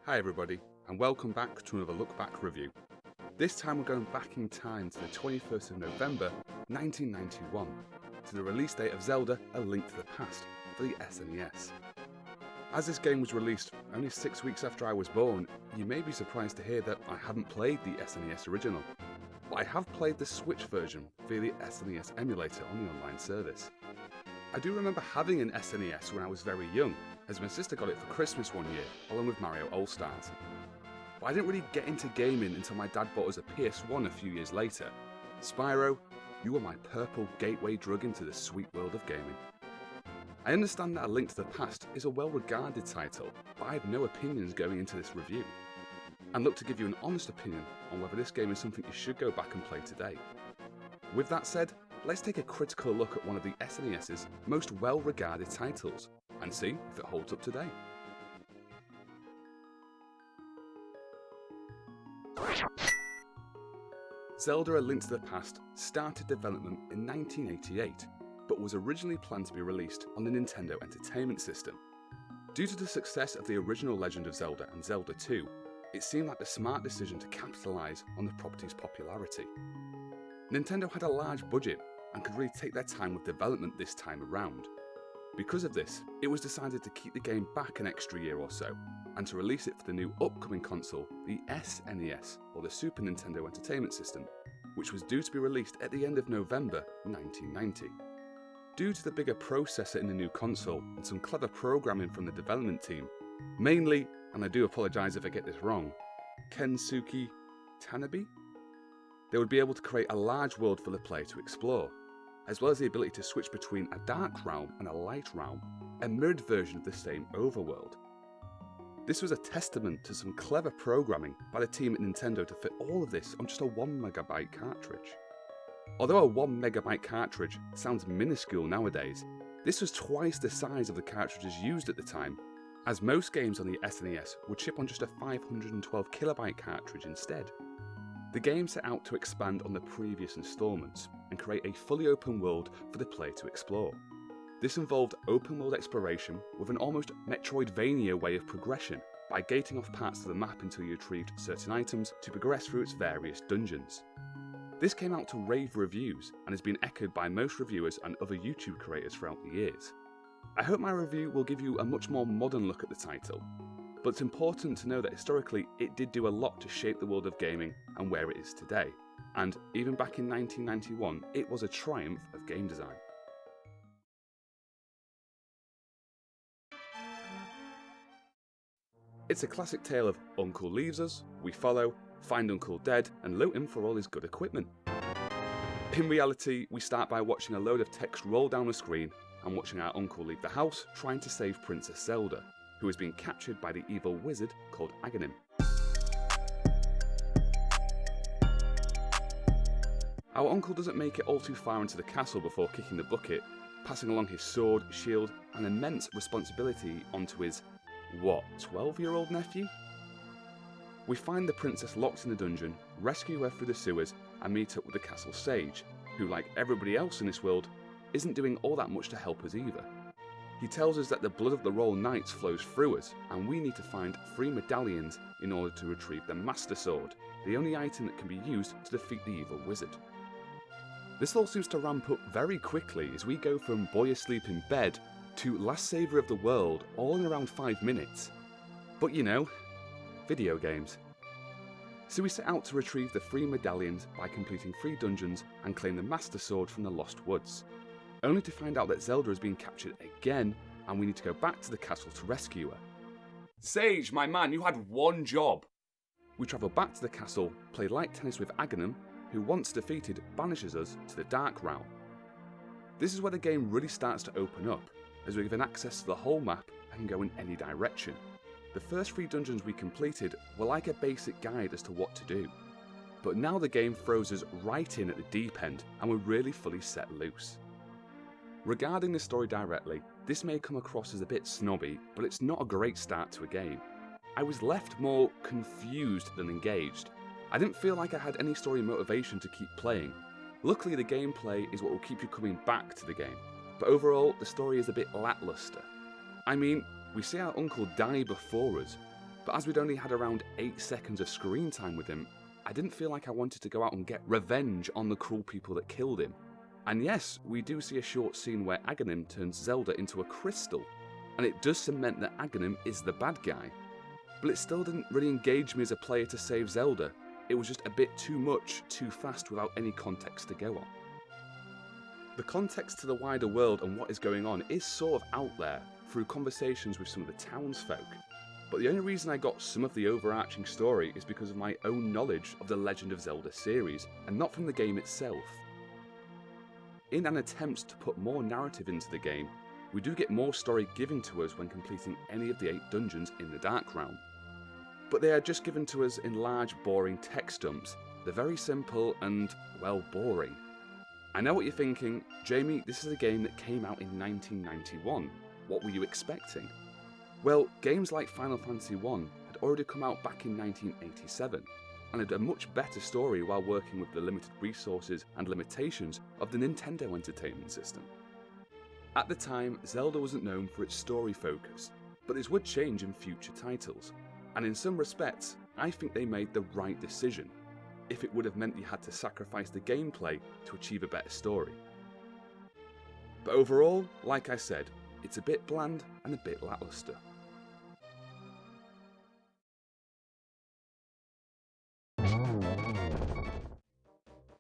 Hi everybody, and welcome back to another Look Back review. This time we're going back in time to the 21st of November 1991, to the release date of Zelda A Link to the Past for the SNES. As this game was released only 6 weeks after I was born, you may be surprised to hear that I hadn't played the SNES original, but I have played the Switch version via the SNES emulator on the online service. I do remember having an SNES when I was very young, as my sister got it for Christmas one year, along with Mario All-Stars. But I didn't really get into gaming until my dad bought us a PS1 a few years later. Spyro, you were my purple gateway drug into the sweet world of gaming. I understand that A Link to the Past is a well-regarded title, but I have no opinions going into this review, and look to give you an honest opinion on whether this game is something you should go back and play today. With that said, let's take a critical look at one of the SNES's most well-regarded titles, and see if it holds up today. Zelda A Link to the Past started development in 1988, but was originally planned to be released on the Nintendo Entertainment System. Due to the success of the original Legend of Zelda and Zelda 2, it seemed like the smart decision to capitalise on the property's popularity. Nintendo had a large budget and could really take their time with development this time around. Because of this, it was decided to keep the game back an extra year or so, and to release it for the new upcoming console, the SNES, or the Super Nintendo Entertainment System, which was due to be released at the end of November 1990. Due to the bigger processor in the new console and some clever programming from the development team, mainly, and I do apologise if I get this wrong, Kensuke Tanabe, they would be able to create a large world for the player to explore, as well as the ability to switch between a dark realm and a light realm, a mirrored version of the same overworld. This was a testament to some clever programming by the team at Nintendo to fit all of this on just a 1MB cartridge. Although a 1MB cartridge sounds minuscule nowadays, this was twice the size of the cartridges used at the time, as most games on the SNES would ship on just a 512KB cartridge instead. The game set out to expand on the previous installments and create a fully open world for the player to explore. This involved open world exploration with an almost Metroidvania way of progression by gating off parts of the map until you retrieved certain items to progress through its various dungeons. This came out to rave reviews and has been echoed by most reviewers and other YouTube creators throughout the years. I hope my review will give you a much more modern look at the title, but it's important to know that historically it did do a lot to shape the world of gaming and where it is today, and even back in 1991 it was a triumph of game design. It's a classic tale of Uncle leaves us, we follow, find Uncle dead and loot him for all his good equipment. In reality, we start by watching a load of text roll down the screen and watching our uncle leave the house trying to save Princess Zelda, who has been captured by the evil wizard called Aghanim. Our uncle doesn't make it all too far into the castle before kicking the bucket, passing along his sword, shield and immense responsibility onto his, 12-year-old nephew? We find the princess locked in the dungeon, rescue her through the sewers and meet up with the castle sage, who like everybody else in this world, isn't doing all that much to help us either. He tells us that the blood of the Royal Knights flows through us, and we need to find 3 medallions in order to retrieve the Master Sword, the only item that can be used to defeat the evil wizard. This all seems to ramp up very quickly as we go from boy asleep in bed to last saver of the world all in around 5 minutes. But you know, video games. So we set out to retrieve the 3 medallions by completing 3 dungeons and claim the Master Sword from the Lost Woods, only to find out that Zelda has been captured again and we need to go back to the castle to rescue her. Sage, my man, you had one job! We travel back to the castle, play light tennis with Aghanim, who once defeated banishes us to the Dark Realm. This is where the game really starts to open up, as we're given access to the whole map and can go in any direction. The first 3 dungeons we completed were like a basic guide as to what to do, but now the game throws us right in at the deep end and we're really fully set loose. Regarding the story directly, this may come across as a bit snobby, but it's not a great start to a game. I was left more confused than engaged. I didn't feel like I had any story motivation to keep playing, Luckily, the gameplay is what will keep you coming back to the game, but overall, the story is a bit lackluster. I mean, we see our uncle die before us, but as we'd only had around 8 seconds of screen time with him, I didn't feel like I wanted to go out and get revenge on the cruel people that killed him. And yes, we do see a short scene where Aghanim turns Zelda into a crystal, and it does cement that Aghanim is the bad guy. But it still didn't really engage me as a player to save Zelda. It was just a bit too much, too fast without any context to go on. The context to the wider world and what is going on is sort of out there through conversations with some of the townsfolk, but the only reason I got some of the overarching story is because of my own knowledge of the Legend of Zelda series, and not from the game itself. In an attempt to put more narrative into the game, we do get more story given to us when completing any of the 8 dungeons in the Dark Realm. But they are just given to us in large, boring text dumps. They're very simple and, well, boring. I know what you're thinking, Jamie, this is a game that came out in 1991. What were you expecting? Well, games like Final Fantasy I had already come out back in 1987, and had a much better story while working with the limited resources and limitations of the Nintendo Entertainment System. At the time, Zelda wasn't known for its story focus, but this would change in future titles, and in some respects, I think they made the right decision, if it would have meant you had to sacrifice the gameplay to achieve a better story. But overall, like I said, it's a bit bland and a bit lackluster.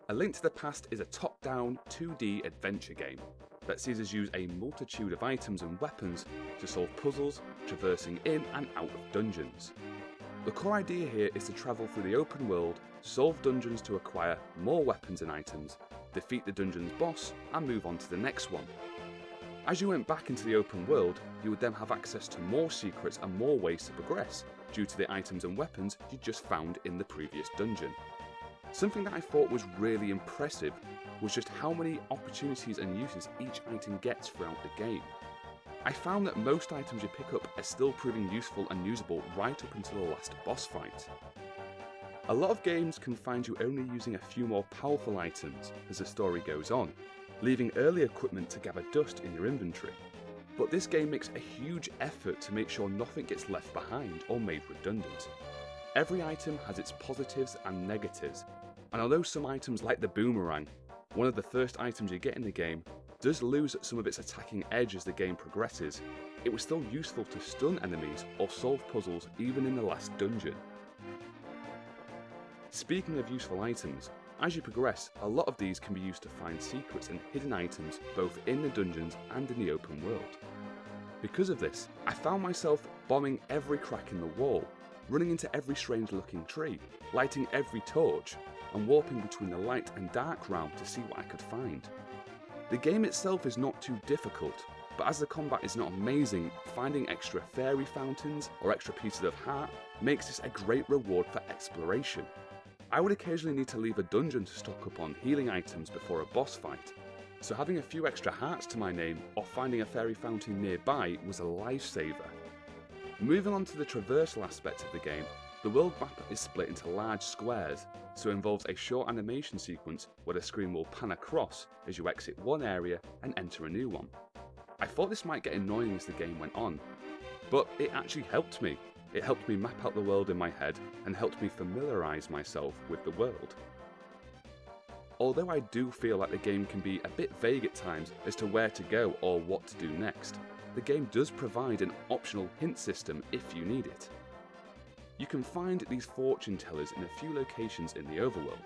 A Link to the Past is a top-down 2D adventure game that sees us use a multitude of items and weapons to solve puzzles, traversing in and out of dungeons. The core idea here is to travel through the open world, solve dungeons to acquire more weapons and items, defeat the dungeon's boss, and move on to the next one. As you went back into the open world, you would then have access to more secrets and more ways to progress, due to the items and weapons you just found in the previous dungeon. Something that I thought was really impressive was just how many opportunities and uses each item gets throughout the game. I found that most items you pick up are still proving useful and usable right up until the last boss fight. A lot of games can find you only using a few more powerful items as the story goes on, leaving early equipment to gather dust in your inventory. But this game makes a huge effort to make sure nothing gets left behind or made redundant. Every item has its positives and negatives, and although some items like the boomerang, one of the first items you get in the game, does lose some of its attacking edge as the game progresses, it was still useful to stun enemies or solve puzzles even in the last dungeon. Speaking of useful items, as you progress, a lot of these can be used to find secrets and hidden items both in the dungeons and in the open world. Because of this, I found myself bombing every crack in the wall, running into every strange looking tree, lighting every torch, and warping between the light and dark realm to see what I could find. The game itself is not too difficult, but as the combat is not amazing, finding extra fairy fountains or extra pieces of heart makes this a great reward for exploration. I would occasionally need to leave a dungeon to stock up on healing items before a boss fight, so having a few extra hearts to my name or finding a fairy fountain nearby was a lifesaver. Moving on to the traversal aspect of the game, the world map is split into large squares, so it involves a short animation sequence where the screen will pan across as you exit one area and enter a new one. I thought this might get annoying as the game went on, but it actually helped me. It helped me map out the world in my head and helped me familiarise myself with the world. Although I do feel like the game can be a bit vague at times as to where to go or what to do next, the game does provide an optional hint system if you need it. You can find these fortune tellers in a few locations in the overworld.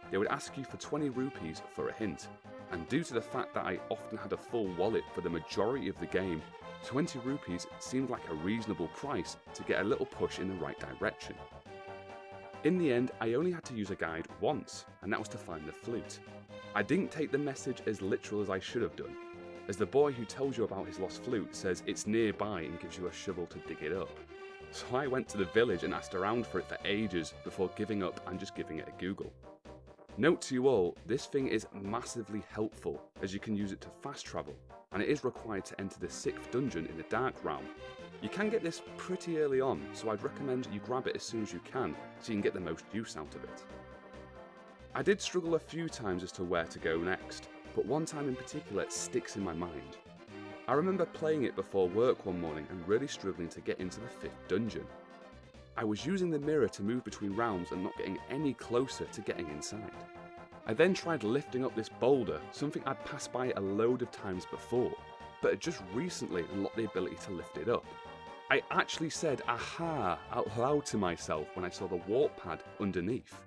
They would ask you for 20 rupees for a hint, and due to the fact that I often had a full wallet for the majority of the game, 20 rupees seemed like a reasonable price to get a little push in the right direction. In the end, I only had to use a guide once, and that was to find the flute. I didn't take the message as literal as I should have done, as the boy who tells you about his lost flute says it's nearby and gives you a shovel to dig it up. So I went to the village and asked around for it for ages before giving up and just giving it a Google. Note to you all, this thing is massively helpful as you can use it to fast travel, and it is required to enter the 6th dungeon in the Dark Realm. You can get this pretty early on, so I'd recommend you grab it as soon as you can so you can get the most use out of it. I did struggle a few times as to where to go next, but one time in particular sticks in my mind. I remember playing it before work one morning and really struggling to get into the 5th dungeon. I was using the mirror to move between realms and not getting any closer to getting inside. I then tried lifting up this boulder, something I'd passed by a load of times before, but had just recently unlocked the ability to lift it up. I actually said "aha" out loud to myself when I saw the warp pad underneath.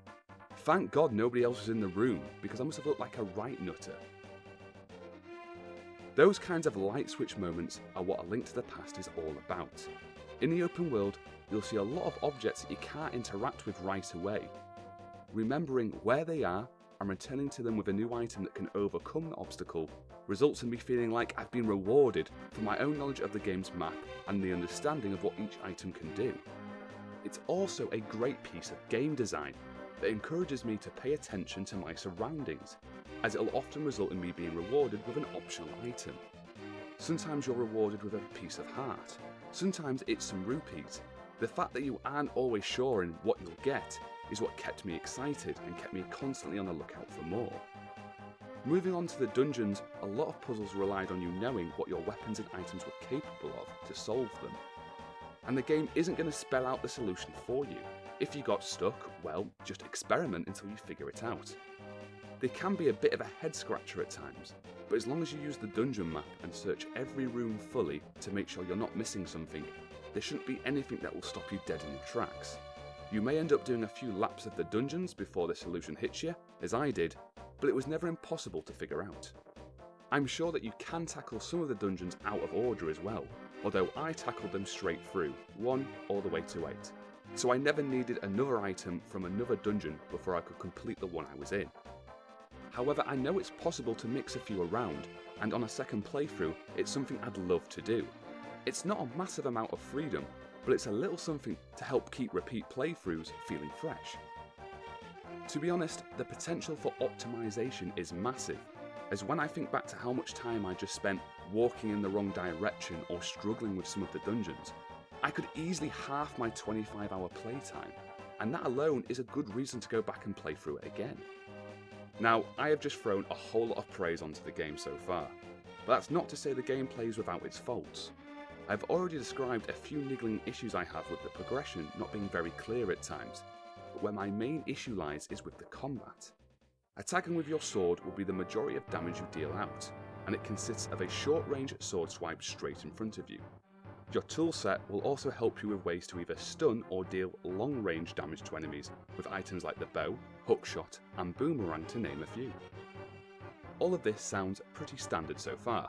Thank God nobody else was in the room, because I must have looked like a right nutter. Those kinds of light switch moments are what A Link to the Past is all about. In the open world, you'll see a lot of objects that you can't interact with right away. Remembering where they are and returning to them with a new item that can overcome the obstacle results in me feeling like I've been rewarded for my own knowledge of the game's map and the understanding of what each item can do. It's also a great piece of game design that encourages me to pay attention to my surroundings, as it'll often result in me being rewarded with an optional item. Sometimes you're rewarded with a piece of heart, sometimes it's some rupees. The fact that you aren't always sure in what you'll get is what kept me excited and kept me constantly on the lookout for more. Moving on to the dungeons, a lot of puzzles relied on you knowing what your weapons and items were capable of to solve them. And the game isn't going to spell out the solution for you. If you got stuck, well, just experiment until you figure it out. They can be a bit of a head scratcher at times, but as long as you use the dungeon map and search every room fully to make sure you're not missing something, there shouldn't be anything that will stop you dead in your tracks. You may end up doing a few laps of the dungeons before the solution hits you, as I did, but it was never impossible to figure out. I'm sure that you can tackle some of the dungeons out of order as well, although I tackled them straight through, 1 all the way to 8. So I never needed another item from another dungeon before I could complete the one I was in. However, I know it's possible to mix a few around, and on a second playthrough, it's something I'd love to do. It's not a massive amount of freedom, but it's a little something to help keep repeat playthroughs feeling fresh. To be honest, the potential for optimization is massive, as when I think back to how much time I just spent walking in the wrong direction or struggling with some of the dungeons, I could easily half my 25-hour playtime, and that alone is a good reason to go back and play through it again. Now, I have just thrown a whole lot of praise onto the game so far, but that's not to say the gameplay is without its faults. I've already described a few niggling issues I have with the progression not being very clear at times, but where my main issue lies is with the combat. Attacking with your sword will be the majority of damage you deal out, and it consists of a short-range sword swipe straight in front of you. Your toolset will also help you with ways to either stun or deal long-range damage to enemies with items like the bow, hookshot, and boomerang to name a few. All of this sounds pretty standard so far,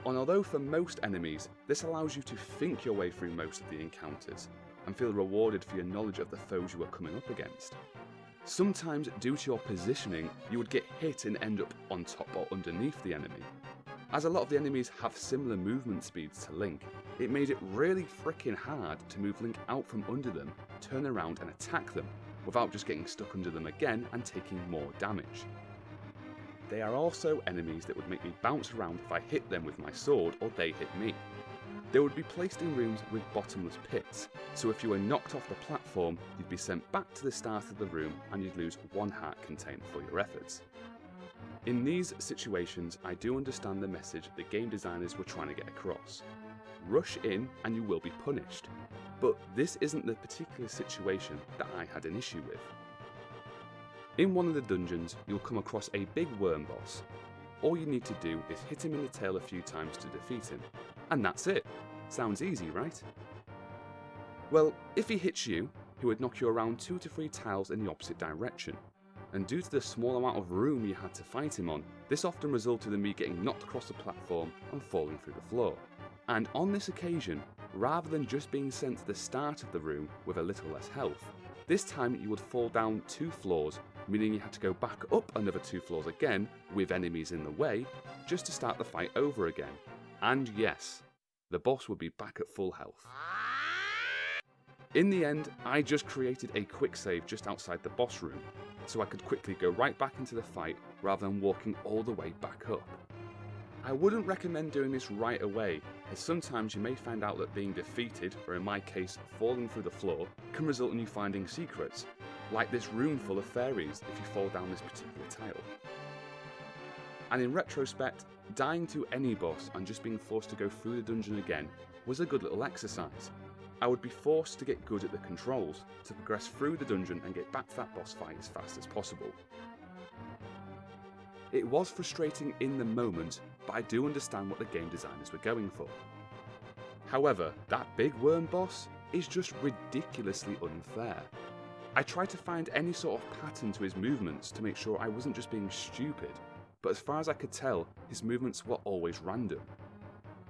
and although for most enemies this allows you to think your way through most of the encounters and feel rewarded for your knowledge of the foes you are coming up against, sometimes due to your positioning you would get hit and end up on top or underneath the enemy. As a lot of the enemies have similar movement speeds to Link, it made it really frickin' hard to move Link out from under them, turn around and attack them, without just getting stuck under them again and taking more damage. They are also enemies that would make me bounce around if I hit them with my sword or they hit me. They would be placed in rooms with bottomless pits, so if you were knocked off the platform, you'd be sent back to the start of the room and you'd lose 1 heart container for your efforts. In these situations, I do understand the message the game designers were trying to get across. Rush in and you will be punished, but this isn't the particular situation that I had an issue with. In one of the dungeons, you'll come across a big worm boss. All you need to do is hit him in the tail a few times to defeat him, and that's it. Sounds easy, right? Well, if he hits you, he would knock you around 2 to 3 tiles in the opposite direction, and due to the small amount of room you had to fight him on, this often resulted in me getting knocked across the platform and falling through the floor. And on this occasion, rather than just being sent to the start of the room with a little less health, this time you would fall down 2 floors, meaning you had to go back up another 2 floors again, with enemies in the way, just to start the fight over again. And yes, the boss would be back at full health. In the end, I just created a quick save just outside the boss room, so I could quickly go right back into the fight rather than walking all the way back up. I wouldn't recommend doing this right away, as sometimes you may find out that being defeated, or in my case falling through the floor, can result in you finding secrets, like this room full of fairies if you fall down this particular tile. And in retrospect, dying to any boss and just being forced to go through the dungeon again was a good little exercise. I would be forced to get good at the controls to progress through the dungeon and get back to that boss fight as fast as possible. It was frustrating in the moment, but I do understand what the game designers were going for. However, that big worm boss is just ridiculously unfair. I tried to find any sort of pattern to his movements to make sure I wasn't just being stupid, but as far as I could tell, his movements were always random.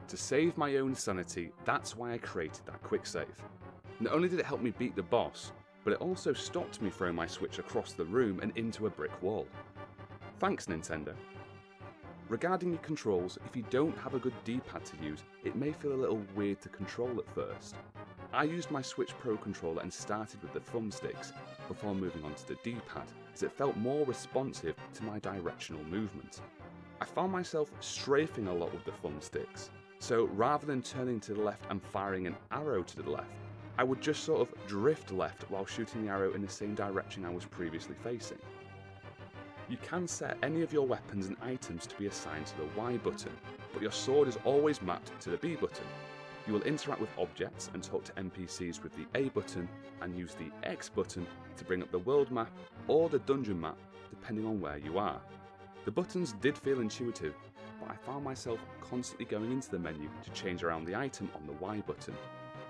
To save my own sanity, that's why I created that quick save. Not only did it help me beat the boss, but it also stopped me throwing my Switch across the room and into a brick wall. Thanks, Nintendo. Regarding your controls, if you don't have a good D-pad to use, it may feel a little weird to control at first. I used my Switch Pro controller and started with the thumbsticks, before moving on to the D-pad, as it felt more responsive to my directional movement. I found myself strafing a lot with the thumbsticks, so rather than turning to the left and firing an arrow to the left, I would just sort of drift left while shooting the arrow in the same direction I was previously facing. You can set any of your weapons and items to be assigned to the Y button, but your sword is always mapped to the B button. You will interact with objects and talk to NPCs with the A button and use the X button to bring up the world map or the dungeon map depending on where you are. The buttons did feel intuitive, but I found myself constantly going into the menu to change around the item on the Y button.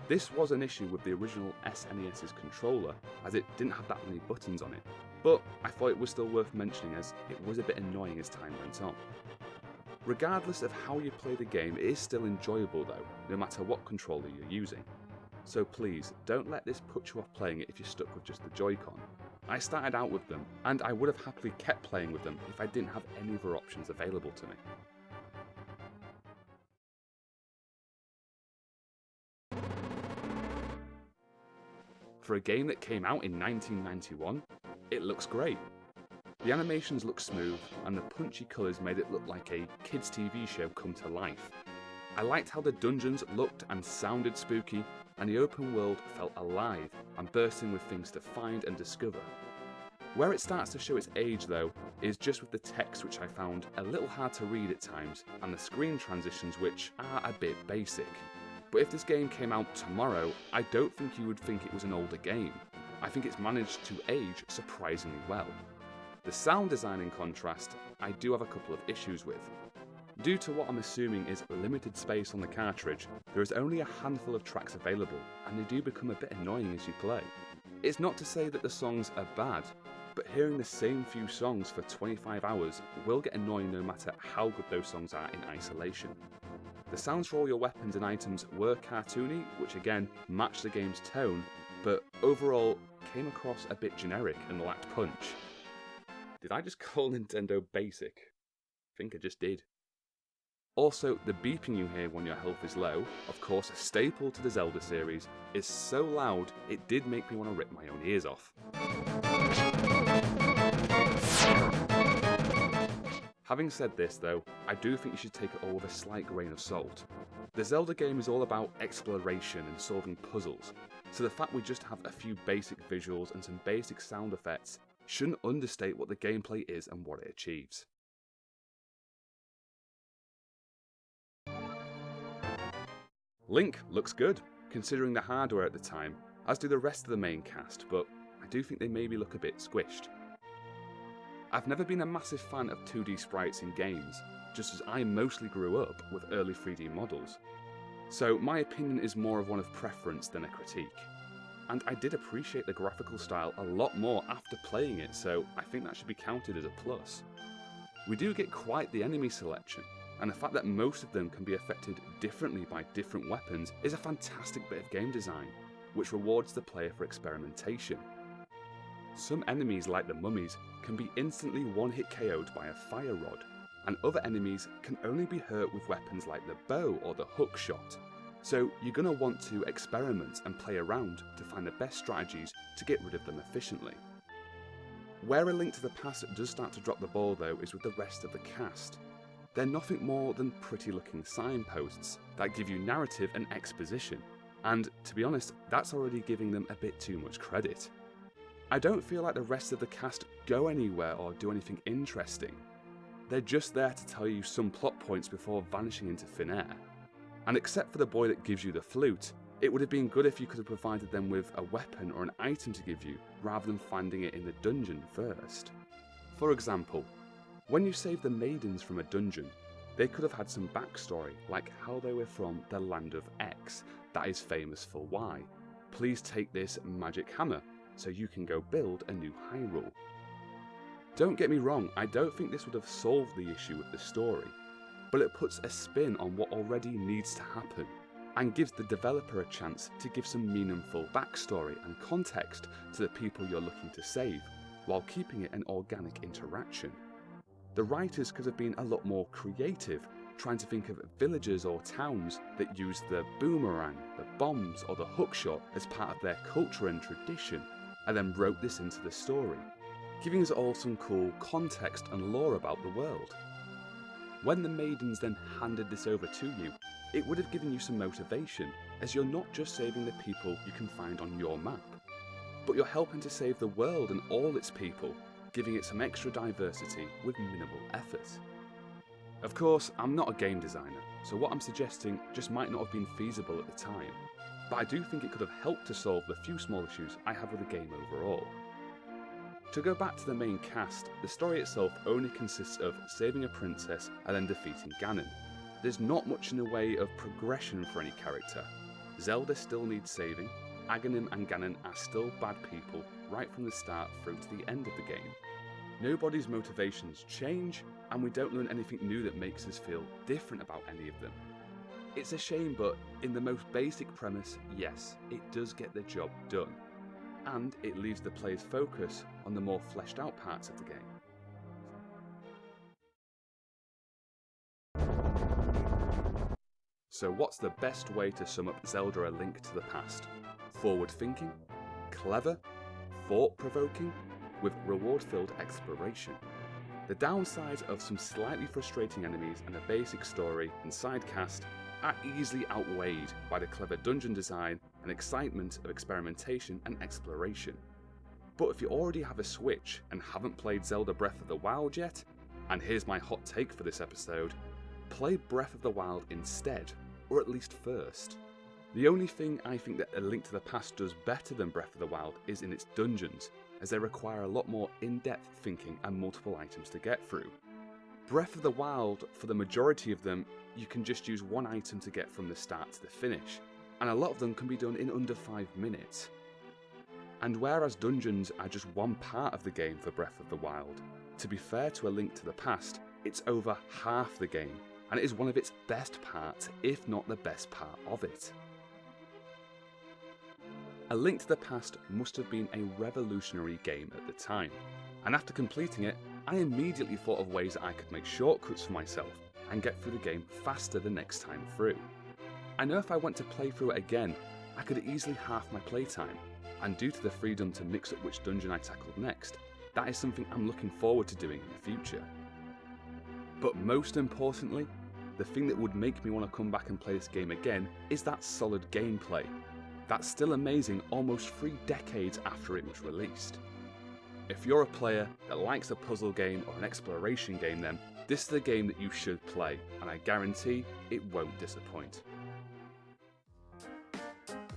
This was an issue with the original SNES's controller, as it didn't have that many buttons on it, but I thought it was still worth mentioning as it was a bit annoying as time went on. Regardless of how you play the game, it is still enjoyable though, no matter what controller you're using. So please, don't let this put you off playing it if you're stuck with just the Joy-Con. I started out with them, and I would have happily kept playing with them if I didn't have any other options available to me. For a game that came out in 1991, it looks great. The animations look smooth, and the punchy colours made it look like a kids' TV show come to life. I liked how the dungeons looked and sounded spooky, and the open world felt alive and bursting with things to find and discover. Where it starts to show its age though, is just with the text, which I found a little hard to read at times, and the screen transitions, which are a bit basic. But if this game came out tomorrow, I don't think you would think it was an older game. I think it's managed to age surprisingly well. The sound design, in contrast, I do have a couple of issues with. Due to what I'm assuming is limited space on the cartridge, there is only a handful of tracks available, and they do become a bit annoying as you play. It's not to say that the songs are bad, but hearing the same few songs for 25 hours will get annoying no matter how good those songs are in isolation. The sounds for all your weapons and items were cartoony, which again matched the game's tone, but overall came across a bit generic and lacked punch. Did I just call Nintendo basic? I think I just did. Also, the beeping you hear when your health is low, of course a staple to the Zelda series, is so loud it did make me want to rip my own ears off. Having said this though, I do think you should take it all with a slight grain of salt. The Zelda game is all about exploration and solving puzzles, so the fact we just have a few basic visuals and some basic sound effects shouldn't understate what the gameplay is and what it achieves. Link looks good, considering the hardware at the time, as do the rest of the main cast, but I do think they maybe look a bit squished. I've never been a massive fan of 2D sprites in games, just as I mostly grew up with early 3D models. So my opinion is more of one of preference than a critique. And I did appreciate the graphical style a lot more after playing it, so I think that should be counted as a plus. We do get quite the enemy selection, and the fact that most of them can be affected differently by different weapons is a fantastic bit of game design, which rewards the player for experimentation. Some enemies, like the mummies, can be instantly one-hit KO'd by a fire rod, and other enemies can only be hurt with weapons like the bow or the hook shot. So you're going to want to experiment and play around to find the best strategies to get rid of them efficiently. Where A Link to the Past does start to drop the ball though is with the rest of the cast. They're nothing more than pretty looking signposts that give you narrative and exposition, and to be honest, that's already giving them a bit too much credit. I don't feel like the rest of the cast go anywhere or do anything interesting. They're just there to tell you some plot points before vanishing into thin air. And except for the boy that gives you the flute, it would have been good if you could have provided them with a weapon or an item to give you, rather than finding it in the dungeon first. For example, when you save the maidens from a dungeon, they could have had some backstory, like how they were from the land of X, that is famous for Y. Please take this magic hammer, so you can go build a new Hyrule. Don't get me wrong, I don't think this would have solved the issue with the story, but it puts a spin on what already needs to happen, and gives the developer a chance to give some meaningful backstory and context to the people you're looking to save, while keeping it an organic interaction. The writers could have been a lot more creative, trying to think of villages or towns that use the boomerang, the bombs or the hookshot as part of their culture and tradition, and then wrote this into the story, giving us all some cool context and lore about the world. When the maidens then handed this over to you, it would have given you some motivation, as you're not just saving the people you can find on your map, but you're helping to save the world and all its people, giving it some extra diversity with minimal effort. Of course, I'm not a game designer, so what I'm suggesting just might not have been feasible at the time, but I do think it could have helped to solve the few small issues I have with the game overall. To go back to the main cast, the story itself only consists of saving a princess and then defeating Ganon. There's not much in the way of progression for any character. Zelda still needs saving, Aghanim and Ganon are still bad people right from the start through to the end of the game. Nobody's motivations change, and we don't learn anything new that makes us feel different about any of them. It's a shame, but in the most basic premise, yes, it does get the job done, and it leaves the player's focus on the more fleshed out parts of the game. So what's the best way to sum up Zelda: A Link to the Past? Forward-thinking, clever, thought-provoking, with reward-filled exploration. The downsides of some slightly frustrating enemies and a basic story and side cast are easily outweighed by the clever dungeon design and excitement of experimentation and exploration. But if you already have a Switch and haven't played Zelda Breath of the Wild yet, and here's my hot take for this episode, play Breath of the Wild instead, or at least first. The only thing I think that A Link to the Past does better than Breath of the Wild is in its dungeons, as they require a lot more in-depth thinking and multiple items to get through. Breath of the Wild, for the majority of them, you can just use one item to get from the start to the finish, and a lot of them can be done in under 5 minutes. And whereas dungeons are just one part of the game for Breath of the Wild, to be fair to A Link to the Past, it's over half the game, and it is one of its best parts, if not the best part of it. A Link to the Past must have been a revolutionary game at the time, and after completing it, I immediately thought of ways that I could make shortcuts for myself and get through the game faster the next time through. I know if I went to play through it again, I could easily half my playtime, and due to the freedom to mix up which dungeon I tackled next, that is something I'm looking forward to doing in the future. But most importantly, the thing that would make me want to come back and play this game again is that solid gameplay. That's still amazing almost 3 decades after it was released. If you're a player that likes a puzzle game or an exploration game, then this is the game that you should play, and I guarantee it won't disappoint.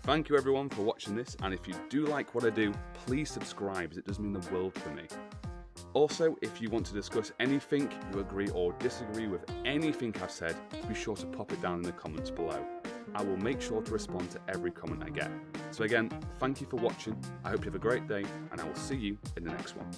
Thank you everyone for watching this, and if you do like what I do, please subscribe as it does mean the world to me. Also, if you want to discuss anything, you agree or disagree with anything I've said, be sure to pop it down in the comments below. I will make sure to respond to every comment I get. So again, thank you for watching, I hope you have a great day, and I will see you in the next one.